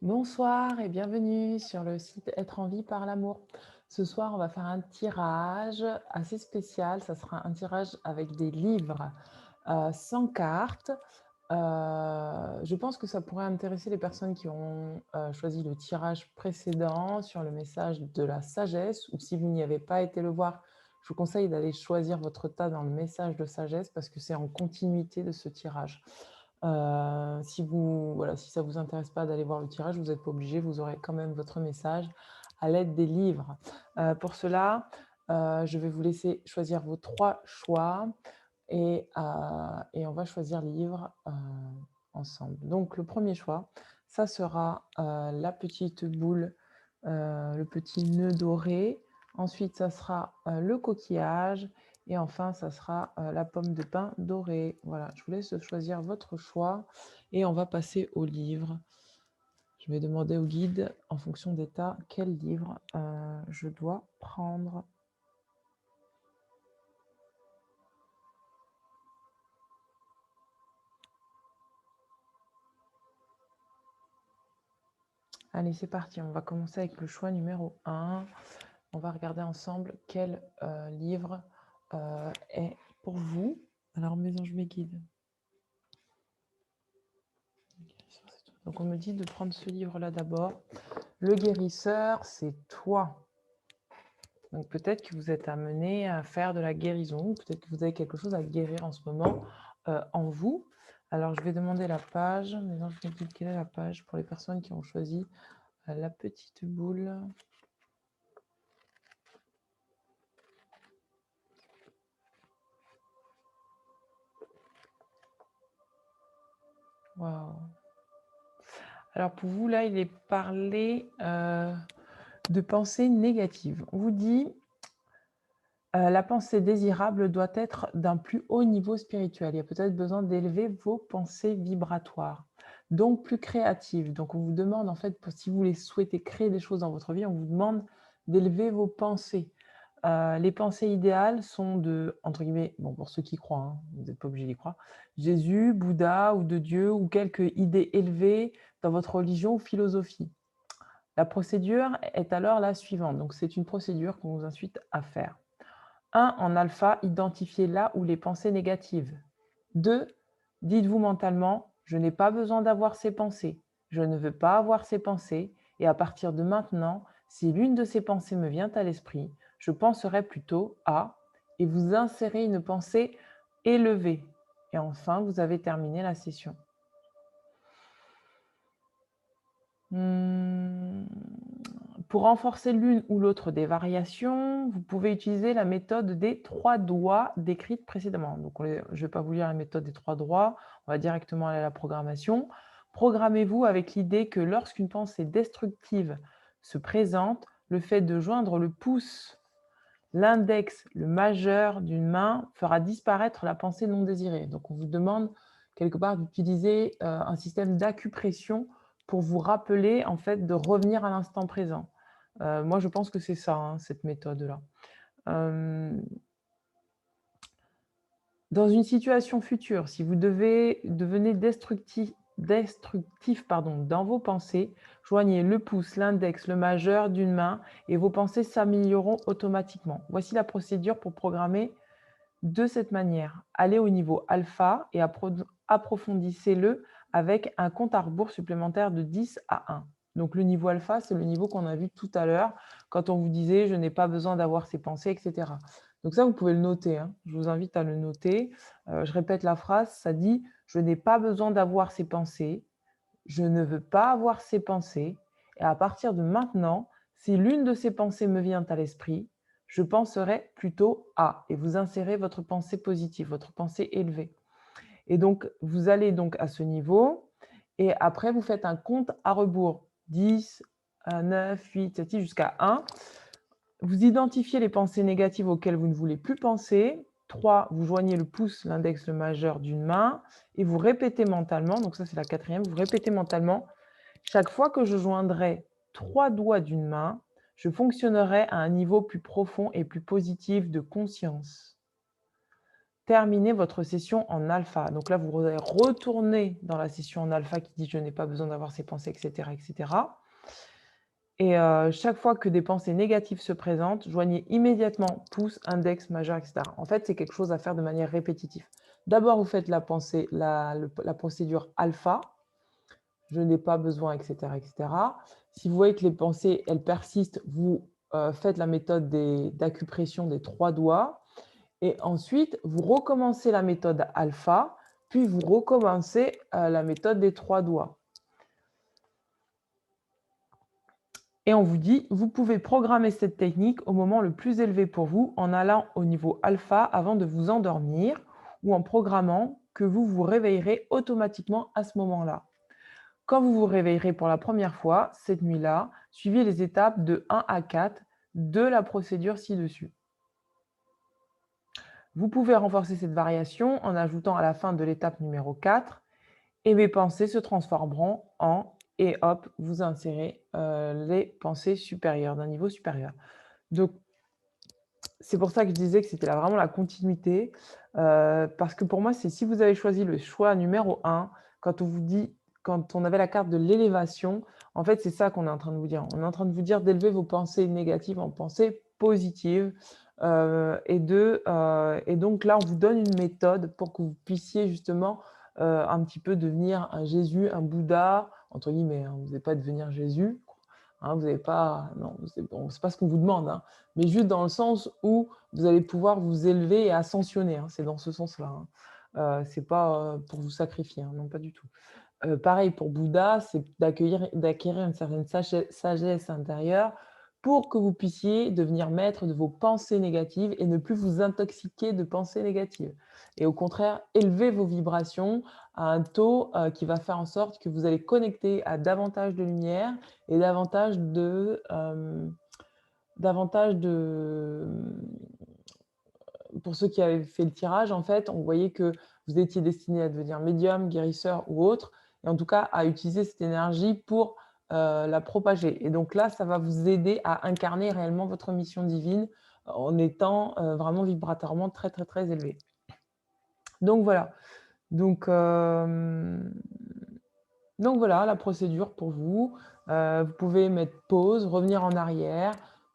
Bonsoir et bienvenue sur le site Être en vie par l'amour. Ce soir, on va faire un tirage assez spécial. Ça sera un tirage avec des livres sans cartes. Je pense que ça pourrait intéresser les personnes qui ont choisi le tirage précédent sur le message de la sagesse, ou si vous n'y avez pas été le voir, je vous conseille d'aller choisir votre tas dans le message de sagesse parce que c'est en continuité de ce tirage. Si ça vous intéresse pas d'aller voir le tirage, vous n'êtes pas obligé, vous aurez quand même votre message à l'aide des livres. Pour cela, je vais vous laisser choisir vos 3 choix et on va choisir livre, ensemble. Donc le premier choix, ça sera, la petite boule, le petit nœud doré. Ensuite, ça sera, le coquillage et enfin, ça sera, la pomme de pin dorée. Voilà, je vous laisse choisir votre choix et on va passer au livre. Je vais demander au guide, en fonction des tas, quel livre, je dois prendre. Allez, c'est parti, on va commencer avec le choix numéro 1. On va regarder ensemble quel, livre, est pour vous. Alors mes anges, mes guides. Donc on me dit de prendre ce livre-là d'abord. Le guérisseur, c'est toi. Donc peut-être que vous êtes amené à faire de la guérison, peut-être que vous avez quelque chose à guérir en ce moment en vous. Alors je vais demander la page. Mes anges, mes guides, quelle est la page pour les personnes qui ont choisi la petite boule? Waouh! Alors pour vous, là, il est parlé de pensée négative. On vous dit, la pensée désirable doit être d'un plus haut niveau spirituel. Il y a peut-être besoin d'élever vos pensées vibratoires, donc plus créatives. Donc on vous demande en fait, si vous voulez souhaiter créer des choses dans votre vie, on vous demande d'élever vos pensées. Les pensées idéales sont de, entre guillemets, bon pour ceux qui croient, hein, vous n'êtes pas obligé d'y croire, Jésus, Bouddha ou de Dieu ou quelques idées élevées dans votre religion ou philosophie. La procédure est alors la suivante. Donc, c'est une procédure qu'on vous incite à faire. 1. En alpha, identifiez là où les pensées négatives. 2. Dites-vous mentalement, je n'ai pas besoin d'avoir ces pensées. Je ne veux pas avoir ces pensées. Et à partir de maintenant, si l'une de ces pensées me vient à l'esprit, je penserai plutôt à, et vous insérez une pensée élevée. Et enfin, vous avez terminé la session. Pour renforcer l'une ou l'autre des variations, vous pouvez utiliser la méthode des 3 doigts décrite précédemment. Donc, je ne vais pas vous lire la méthode des 3 doigts, on va directement aller à la programmation. Programmez-vous avec l'idée que lorsqu'une pensée destructive se présente, le fait de joindre le pouce, l'index, le majeur d'une main fera disparaître la pensée non désirée. Donc, on vous demande quelque part d'utiliser un système d'acupression pour vous rappeler en fait de revenir à l'instant présent. Moi, je pense que c'est ça, hein, cette méthode-là. Dans une situation future, si vous devenez destructif dans vos pensées, joignez le pouce, l'index, le majeur d'une main et vos pensées s'amélioreront automatiquement. Voici la procédure pour programmer de cette manière. Allez au niveau alpha et approfondissez-le avec un compte à rebours supplémentaire de 10 à 1. Donc le niveau alpha, c'est le niveau qu'on a vu tout à l'heure quand on vous disait je n'ai pas besoin d'avoir ces pensées, etc. Donc ça, vous pouvez le noter, hein. Je vous invite à le noter. Je répète la phrase, ça dit je n'ai pas besoin d'avoir ces pensées, je ne veux pas avoir ces pensées. Et à partir de maintenant, si l'une de ces pensées me vient à l'esprit, je penserai plutôt à, et vous insérez votre pensée positive, votre pensée élevée. Et donc, vous allez donc à ce niveau, et après, vous faites un compte à rebours, 10, 9, 8, 7, 8, jusqu'à 1. Vous identifiez les pensées négatives auxquelles vous ne voulez plus penser. 3, vous joignez le pouce, l'index, le majeur d'une main, et vous répétez mentalement, donc ça c'est la quatrième, vous répétez mentalement, chaque fois que je joindrai 3 doigts d'une main, je fonctionnerai à un niveau plus profond et plus positif de conscience. terminer votre session en alpha. Donc là, vous allez retourner dans la session en alpha qui dit: «Je n'ai pas besoin d'avoir ces pensées» et cetera et cetera. Et chaque fois que des pensées négatives se présentent, joignez immédiatement pouce, index, majeur, et cetera. En fait, c'est quelque chose à faire de manière répétitive. D'abord, vous faites la procédure alpha, je n'ai pas besoin, et cetera, et cetera. Si vous voyez que les pensées, elles persistent, vous faites la méthode d'acupression des 3 doigts et ensuite, vous recommencez la méthode alpha, puis vous recommencez la méthode des 3 doigts. Et on vous dit, vous pouvez programmer cette technique au moment le plus élevé pour vous en allant au niveau alpha avant de vous endormir ou en programmant que vous vous réveillerez automatiquement à ce moment-là. Quand vous vous réveillerez pour la première fois, cette nuit-là, suivez les étapes de 1 à 4 de la procédure ci-dessus. Vous pouvez renforcer cette variation en ajoutant à la fin de l'étape numéro 4 et mes pensées se transformeront en et hop, vous insérez les pensées supérieures, d'un niveau supérieur. Donc, c'est pour ça que je disais que c'était vraiment la continuité, parce que pour moi, c'est si vous avez choisi le choix numéro 1, quand on vous dit quand on avait la carte de l'élévation, en fait, c'est ça qu'on est en train de vous dire. On est en train de vous dire d'élever vos pensées négatives en pensées positives, et donc là, on vous donne une méthode pour que vous puissiez justement, un petit peu devenir un Jésus, un Bouddha, entre guillemets, hein. Vous n'allez pas devenir Jésus, hein, vous n'allez pas non, c'est pas ce qu'on vous demande, hein, mais juste dans le sens où vous allez pouvoir vous élever et ascensionner, hein, c'est dans ce sens-là, hein. C'est pas, pour vous sacrifier, hein, non, pas du tout. Pareil pour Bouddha, c'est d'acquérir une certaine sagesse intérieure pour que vous puissiez devenir maître de vos pensées négatives et ne plus vous intoxiquer de pensées négatives. Et au contraire, élever vos vibrations à un taux, qui va faire en sorte que vous allez connecter à davantage de lumière et davantage de pour ceux qui avaient fait le tirage, en fait, on voyait que vous étiez destiné à devenir médium, guérisseur ou autre, et en tout cas à utiliser cette énergie pour la propager. Et donc là, ça va vous aider à incarner réellement votre mission divine en étant vraiment vibratoirement très, très, très élevé. Donc voilà. Donc, donc voilà la procédure pour vous. Vous pouvez mettre pause, revenir en arrière,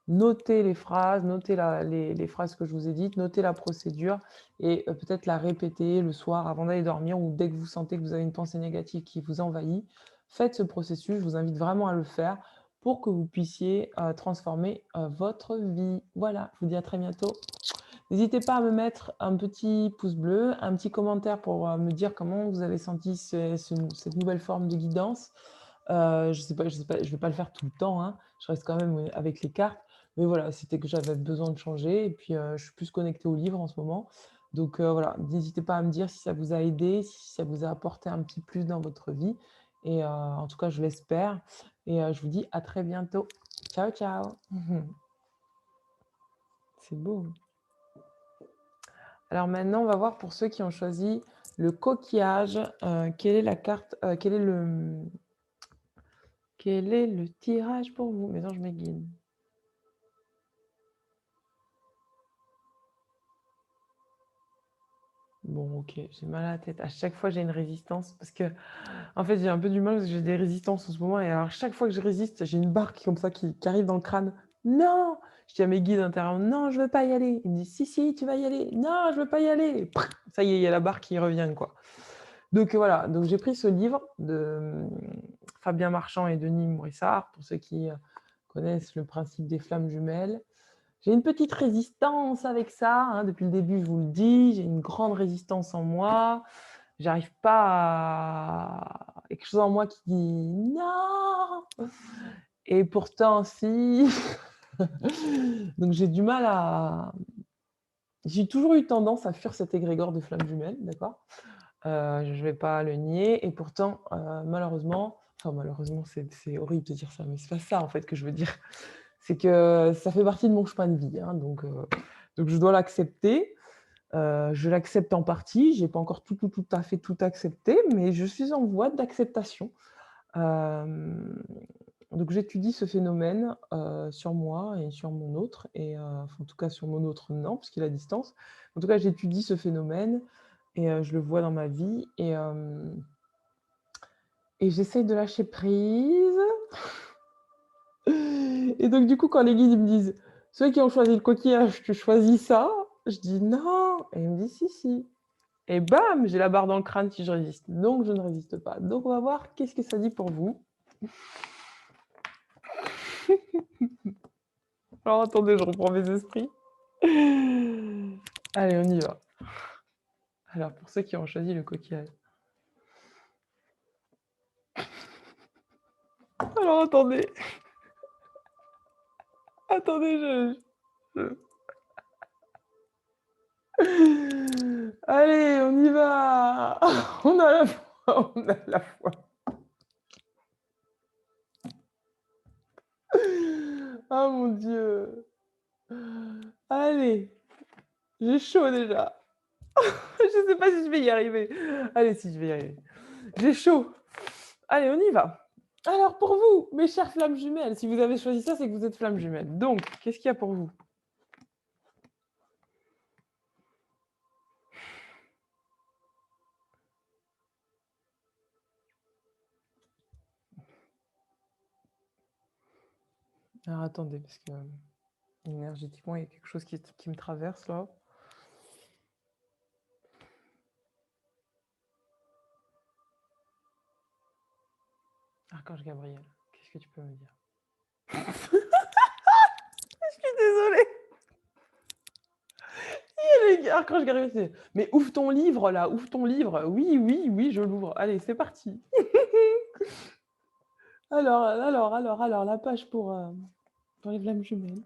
noter les phrases, noter les phrases que je vous ai dites, noter la procédure et peut-être la répéter le soir avant d'aller dormir ou dès que vous sentez que vous avez une pensée négative qui vous envahit. Faites ce processus, je vous invite vraiment à le faire pour que vous puissiez transformer votre vie. Voilà, je vous dis à très bientôt. N'hésitez pas à me mettre un petit pouce bleu, un petit commentaire pour me dire comment vous avez senti cette nouvelle forme de guidance. Je sais pas, je vais pas le faire tout le temps, hein, je reste quand même avec les cartes, mais voilà, c'était que j'avais besoin de changer et puis je suis plus connectée au livre en ce moment. Donc voilà, n'hésitez pas à me dire si ça vous a aidé, si ça vous a apporté un petit plus dans votre vie et en tout cas, je l'espère et je vous dis à très bientôt. Ciao, ciao. C'est beau. Alors maintenant, on va voir pour ceux qui ont choisi le coquillage, quelle est la carte, quel est le tirage pour vous? Mes anges me guident. Bon, OK, j'ai mal à la tête. À chaque fois, j'ai une résistance parce que, en fait, j'ai un peu du mal parce que j'ai des résistances en ce moment et alors chaque fois que je résiste, j'ai une barre qui comme ça qui arrive dans le crâne. «Non!» Je dis à mes guides intérieurs: «Non, je veux pas y aller». Ils me disent: «Si, si, tu vas y aller». «Non, je veux pas y aller» et ça y est, il y a la barre qui revient, quoi. Donc voilà, donc j'ai pris ce livre de Fabien Marchand et Denis Mourissard, pour ceux qui connaissent le principe des flammes jumelles. J'ai une petite résistance avec ça, hein, depuis le début, je vous le dis, j'ai une grande résistance en moi. J'arrive pas à... Il y a quelque chose en moi qui dit non. Et pourtant, si. Donc j'ai du mal à... J'ai toujours eu tendance à fuir cet égrégore de flammes jumelles, d'accord? Je ne vais pas le nier et pourtant, malheureusement, enfin malheureusement, c'est horrible de dire ça, mais c'est pas ça en fait que je veux dire. C'est que ça fait partie de mon chemin de vie, hein, donc je dois l'accepter. Je l'accepte en partie, j'ai pas encore tout à fait tout accepté, mais je suis en voie d'acceptation. Donc Donc j'étudie ce phénomène, sur moi et sur mon autre et enfin, en tout cas sur mon autre non, puisqu'il est à distance. En tout cas, j'étudie ce phénomène et je le vois dans ma vie et j'essaye de lâcher prise. Et donc du coup, quand les guides, ils me disent: «Ceux qui ont choisi le coquillage, tu choisis ça?» Je dis: «Non» et ils me disent: «Si, si» et bam! J'ai la barre dans le crâne si je résiste. Donc je ne résiste pas. Donc on va voir qu'est-ce que ça dit pour vous. Alors attendez, je reprends mes esprits. Allez, on y va. Alors pour ceux qui ont choisi le coquillage. Alors attendez. Attendez, je allez, on y va! On a la foi, on a la foi. Ah mon Dieu! Allez, j'ai chaud déjà. Je sais pas si je vais y arriver. Allez, si, je vais y arriver. J'ai chaud. Allez, on y va. Alors pour vous, mes chères flammes jumelles, si vous avez choisi ça, c'est que vous êtes flammes jumelles. Donc, qu'est-ce qu'il y a pour vous? Alors attendez, parce que énergétiquement, il y a quelque chose qui me traverse là. Archange Gabriel, qu'est-ce que tu peux me dire? Je suis désolée. Archange Gabriel, c'est mais ouvre ton livre là, ouvre ton livre. Oui, oui, oui, je l'ouvre. Allez, c'est parti. Alors, la page pour les flammes jumelles.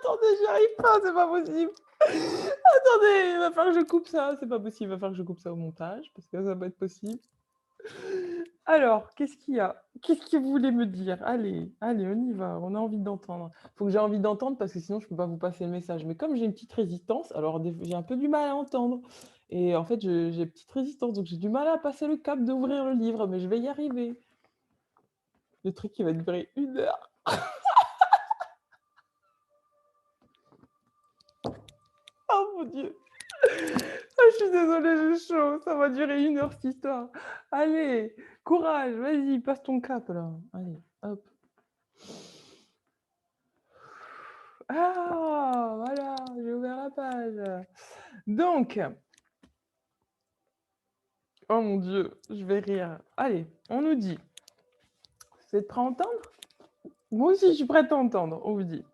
Attendez, j'y arrive pas, c'est pas possible. Attendez, il va falloir que je coupe ça, c'est pas possible, il va falloir que je coupe ça au montage parce que ça va pas être possible. Alors, qu'est-ce qu'il y a? Qu'est-ce que vous voulez me dire? Allez, allez, on y va, on a envie d'entendre. Faut que j'ai envie d'entendre parce que sinon je peux pas vous passer le message. Mais comme j'ai une petite résistance, alors j'ai un peu du mal à entendre. Et en fait, j'ai une petite résistance, donc j'ai du mal à passer le cap d'ouvrir le livre, mais je vais y arriver. Le truc qui va durer 1 heure. Oh mon Dieu! Ah, je suis désolée, j'ai chaud. Ça va durer 1 heure cette histoire. Allez, courage, vas-y, passe ton cap là. Allez, hop. Ah, voilà, j'ai ouvert la page. Donc, oh mon Dieu, je vais rire. Allez, on nous dit, vous êtes prêts à entendre? Moi aussi, je suis prête à entendre. On vous dit,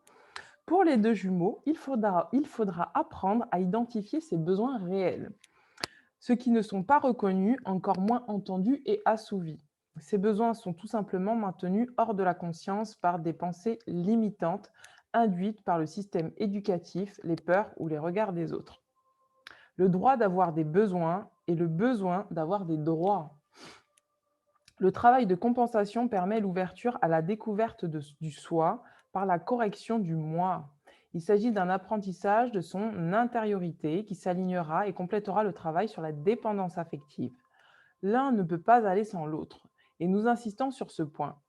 pour les deux jumeaux, il faudra apprendre à identifier ses besoins réels, ceux qui ne sont pas reconnus, encore moins entendus et assouvis. Ces besoins sont tout simplement maintenus hors de la conscience par des pensées limitantes induites par le système éducatif, les peurs ou les regards des autres. Le droit d'avoir des besoins et le besoin d'avoir des droits. Le travail de compensation permet l'ouverture à la découverte du soi par la correction du moi. Il s'agit d'un apprentissage de son intériorité qui s'alignera et complétera le travail sur la dépendance affective. L'un ne peut pas aller sans l'autre, et nous insistons sur ce point.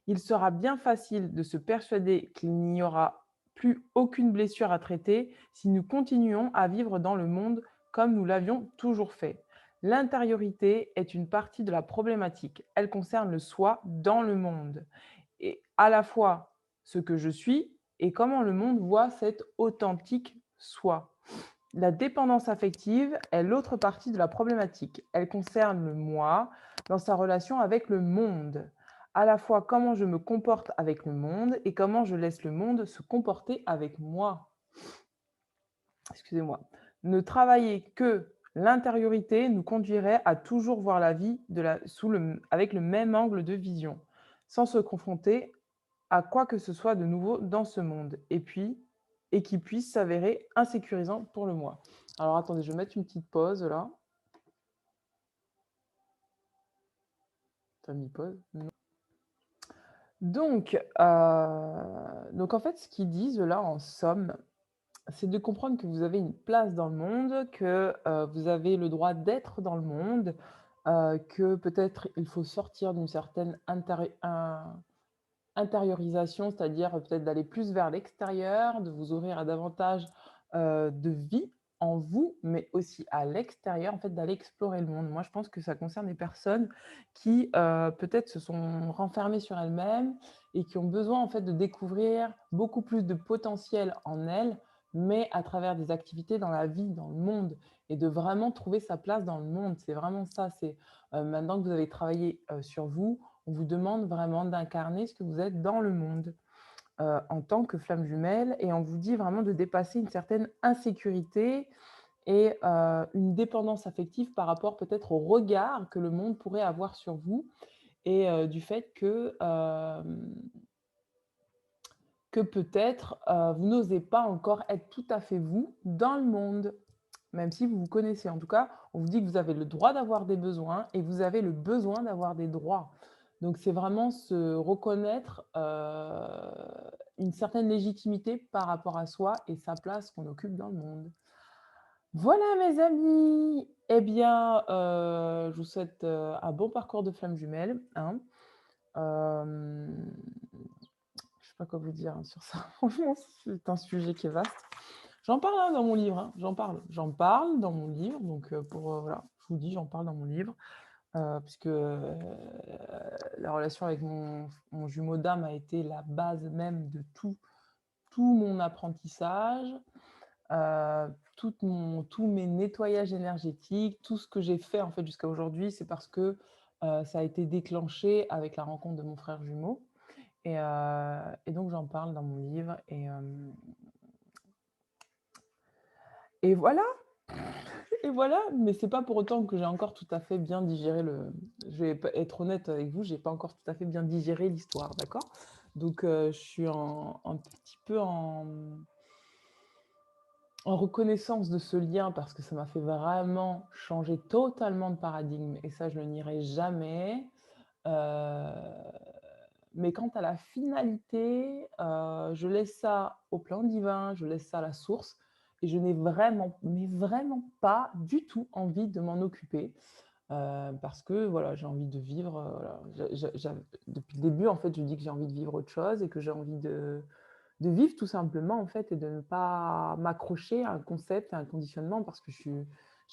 Il sera bien facile de se persuader qu'il n'y aura plus aucune blessure à traiter si nous continuons à vivre dans le monde comme nous l'avions toujours fait. L'intériorité est une partie de la problématique. Elle concerne le soi dans le monde, et à la fois ce que je suis et comment le monde voit cet authentique soi. La dépendance affective est l'autre partie de la problématique. Elle concerne le moi dans sa relation avec le monde. À la fois comment je me comporte avec le monde et comment je laisse le monde se comporter avec moi. Excusez-moi. Ne travailler que l'intériorité nous conduirait à toujours voir la vie avec le même angle de vision, sans se confronter à quoi que ce soit de nouveau dans ce monde, et qui puisse s'avérer insécurisant pour le moi. Alors attendez, je vais mettre une petite pause là. T'as mis pause? Non. Donc en fait, ce qu'ils disent là, en somme, c'est de comprendre que vous avez une place dans le monde, que vous avez le droit d'être dans le monde, que peut-être il faut sortir d'une certaine intériorisation, c'est-à-dire peut-être d'aller plus vers l'extérieur, de vous ouvrir à davantage de vie en vous, mais aussi à l'extérieur, en fait, d'aller explorer le monde. Moi, je pense que ça concerne les personnes qui peut-être se sont renfermées sur elles-mêmes et qui ont besoin en fait de découvrir beaucoup plus de potentiel en elles, mais à travers des activités dans la vie, dans le monde, et de vraiment trouver sa place dans le monde. C'est vraiment ça. C'est maintenant que vous avez travaillé sur vous, on vous demande vraiment d'incarner ce que vous êtes dans le monde en tant que flamme jumelle et on vous dit vraiment de dépasser une certaine insécurité et une dépendance affective par rapport peut-être au regard que le monde pourrait avoir sur vous et du fait que peut-être vous n'osez pas encore être tout à fait vous dans le monde, même si vous vous connaissez. En tout cas, on vous dit que vous avez le droit d'avoir des besoins et vous avez le besoin d'avoir des droits. Donc c'est vraiment se reconnaître une certaine légitimité par rapport à soi et sa place qu'on occupe dans le monde. Voilà mes amis! Eh bien, je vous souhaite, un bon parcours de flamme jumelle, hein. Hem, je sais pas quoi vous dire, hein, sur ça. Franchement, c'est un sujet qui est vaste. J'en parle, hein, dans mon livre, hein, j'en parle. J'en parle dans mon livre, donc voilà, je vous dis, j'en parle dans mon livre, puisque, la relation avec mon jumeau d'âme a été la base même de tout mon apprentissage. Tous mes nettoyages énergétiques, tout ce que j'ai fait en fait jusqu'à aujourd'hui, c'est parce que ça a été déclenché avec la rencontre de mon frère jumeau. Et donc j'en parle dans mon livre. Et voilà, et voilà. Mais c'est pas pour autant que j'ai encore tout à fait bien digéré le. Je vais être honnête avec vous, j'ai pas encore tout à fait bien digéré l'histoire, d'accord? Donc je suis un petit peu en reconnaissance de ce lien parce que ça m'a fait vraiment changer totalement de paradigme et ça, je le nierai jamais. Heu, mais quant à la finalité, je laisse ça au plan divin, je laisse ça à la source et je n'ai vraiment, mais vraiment pas du tout envie de m'en occuper, parce que voilà, j'ai envie de vivre, voilà, depuis le début, en fait, je dis que j'ai envie de vivre autre chose et que j'ai envie de vivre tout simplement, en fait, et de ne pas m'accrocher à un concept, à un conditionnement parce que j'ai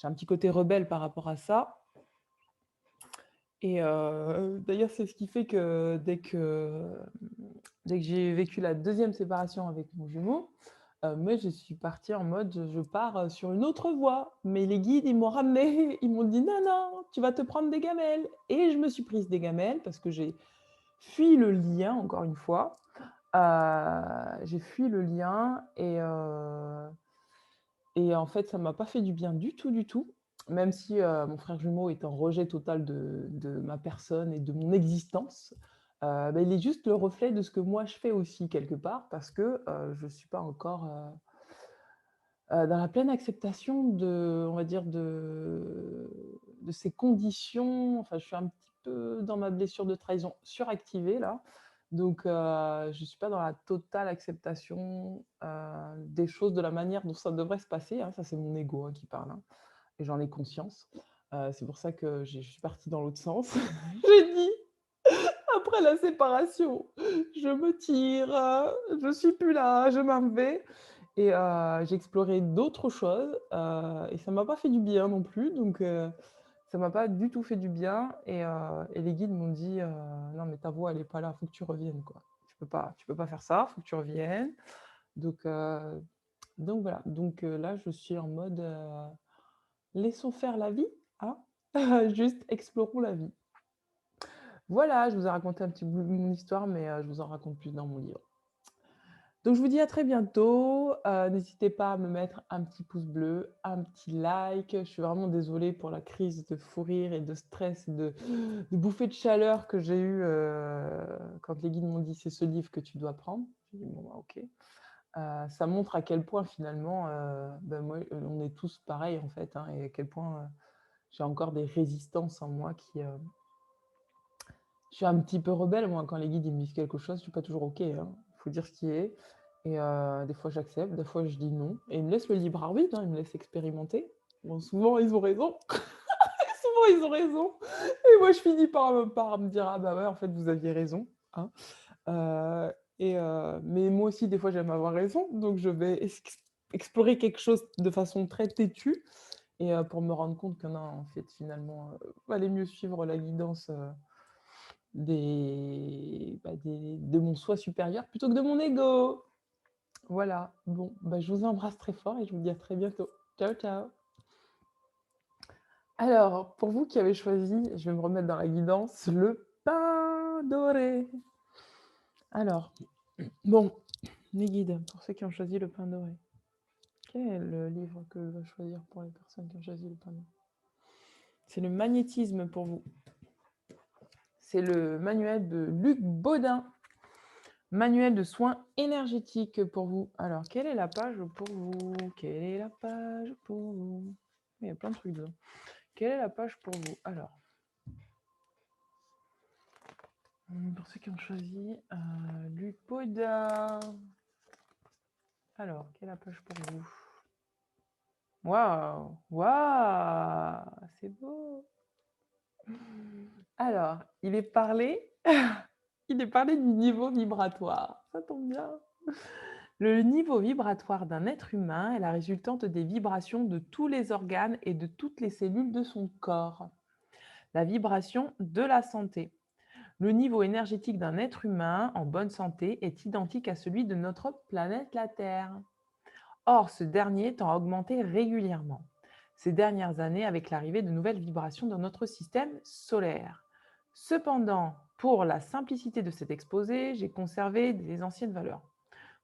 un petit côté rebelle par rapport à ça et d'ailleurs, c'est ce qui fait que dès que j'ai vécu la deuxième séparation avec mon jumeau, moi, je suis partie en mode, je pars, sur une autre voie. Mais les guides, ils m'ont ramenée, ils m'ont dit: «Non, non, tu vas te prendre des gamelles» et je me suis prise des gamelles parce que j'ai fui le lien, encore une fois. J'ai fui le lien et en fait, ça m'a pas fait du bien du tout, même si, mon frère jumeau est en rejet total de ma personne et de mon existence. Bah, il est juste le reflet de ce que moi je fais aussi quelque part parce que, je suis pas encore, dans la pleine acceptation de on va dire de ces conditions. Enfin, je suis un petit peu dans ma blessure de trahison suractivée là, donc je suis pas dans la totale acceptation, des choses de la manière dont ça devrait se passer, hein. Ça, c'est mon ego, hein, qui parle, hein, et j'en ai conscience. C'est pour ça que je suis partie dans l'autre sens. J'ai dit: «Après la séparation, je me tire, je suis plus là, je m'en vais». Et j'ai exploré d'autres choses, et ça m'a pas fait du bien non plus, donc ça m'a pas du tout fait du bien et les guides m'ont dit: «Non mais ta voix elle est pas là, faut que tu reviennes quoi. Tu peux pas faire ça, faut que tu reviennes». Donc heu, donc voilà, donc là je suis en mode, laissons faire la vie, hein, juste explorons la vie. Voilà, je vous ai raconté un petit bout de mon histoire, mais je vous en raconte plus dans mon livre. Donc je vous dis à très bientôt, n'hésitez pas à me mettre un petit pouce bleu, un petit like. Je suis vraiment désolée pour la crise de fou rire et de stress et de bouffées de chaleur que j'ai eue, quand les guides m'ont dit: «C'est ce livre que tu dois prendre». J'ai dit: «Bon, bah, OK». Ça montre à quel point finalement, bah, moi, on est tous pareils en fait, hein, et à quel point, j'ai encore des résistances en moi je suis un petit peu rebelle moi, quand les guides ils me disent quelque chose, je suis pas toujours OK, hein. Il faut dire ce qui est et des fois j'accepte, des fois je dis non et ils me laissent le libre arbitre, hein, ils me laissent expérimenter. Bon, souvent ils ont raison, souvent ils ont raison et moi je finis par me dire: «Ah bah ouais, en fait vous aviez raison», hein. Mais moi aussi, des fois, j'aime avoir raison, donc je vais explorer quelque chose de façon très têtue pour me rendre compte que non, en fait, finalement, valait mieux suivre la guidance, de mon soi supérieur plutôt que de mon ego. Voilà, bon, bah, je vous embrasse très fort et je vous dis à très bientôt. Ciao, ciao. Alors, pour vous qui avez choisi, je vais me remettre dans la guidance, le pain doré. Alors, bon, mes guides, pour ceux qui ont choisi le pain doré. Quel est le livre que je dois choisir pour les personnes qui ont choisi le pain doré? C'est le magnétisme pour vous. C'est le manuel de Luc Baudin. Manuel de soins énergétiques pour vous. Alors, quelle est la page pour vous? Quelle est la page pour vous? Il y a plein de trucs dedans. Quelle est la page pour vous? Alors, pour ceux qui ont choisi Luc Baudin. Alors, quelle est la page pour vous? Waouh! Waouh! C'est beau! Alors, il est parlé il est parlé du niveau vibratoire. Ça tombe bien. Le niveau vibratoire d'un être humain est la résultante des vibrations de tous les organes et de toutes les cellules de son corps. La vibration de la santé. Le niveau énergétique d'un être humain en bonne santé est identique à celui de notre planète la Terre. Or, ce dernier tend à augmenter régulièrement ces dernières années avec l'arrivée de nouvelles vibrations dans notre système solaire. Cependant, pour la simplicité de cet exposé, j'ai conservé des anciennes valeurs.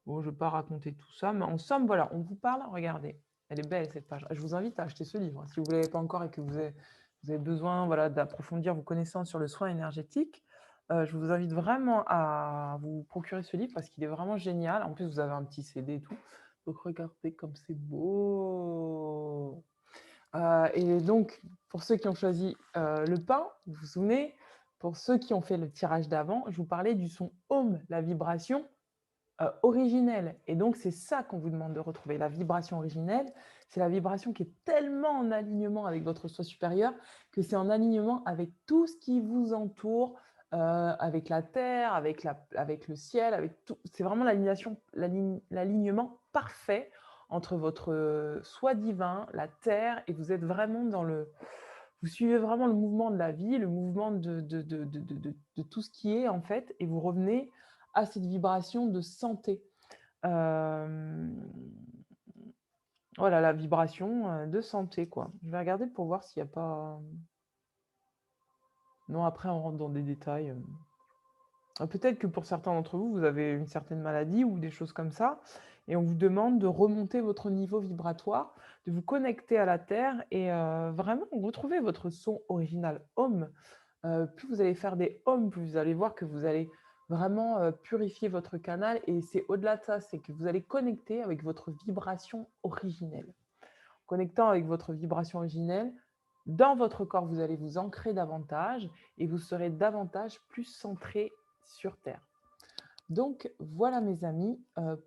Bon, je ne vais pas raconter tout ça, mais en somme, voilà, on vous parle, regardez, elle est belle cette page. Je vous invite à acheter ce livre, si vous ne l'avez pas encore et que vous avez besoin voilà, d'approfondir vos connaissances sur le soin énergétique. Je vous invite vraiment à vous procurer ce livre parce qu'il est vraiment génial. En plus, vous avez un petit CD et tout. Donc, regardez comme c'est beau. Et donc, pour ceux qui ont choisi le pain, vous vous souvenez, pour ceux qui ont fait le tirage d'avant, je vous parlais du son home, la vibration originelle. Et donc, c'est ça qu'on vous demande de retrouver. La vibration originelle, c'est la vibration qui est tellement en alignement avec votre soi supérieur que c'est en alignement avec tout ce qui vous entoure, avec la terre, avec le ciel, avec tout. C'est vraiment l'alignement parfait entre votre soi divin, la terre, et vous êtes vraiment dans le... Vous suivez vraiment le mouvement de la vie, le mouvement de tout ce qui est, en fait, et vous revenez à cette vibration de santé. Voilà, la vibration de santé, quoi. Je vais regarder pour voir s'il n'y a pas... Non, après, on rentre dans des détails. Peut-être que pour certains d'entre vous, vous avez une certaine maladie ou des choses comme ça, et on vous demande de remonter votre niveau vibratoire, de vous connecter à la Terre et vraiment retrouver votre son original Om. Plus vous allez faire des Om, plus vous allez voir que vous allez vraiment purifier votre canal, et c'est au-delà de ça, c'est que vous allez connecter avec votre vibration originelle. En connectant avec votre vibration originelle, dans votre corps, vous allez vous ancrer davantage et vous serez davantage plus centré sur Terre. Donc voilà mes amis,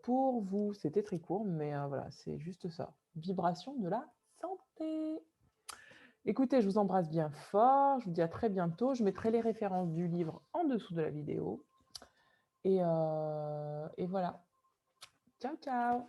pour vous, c'était très court, mais voilà, c'est juste ça. Vibration de la santé. Écoutez, je vous embrasse bien fort, je vous dis à très bientôt. Je mettrai les références du livre en dessous de la vidéo. Et voilà. Ciao, ciao.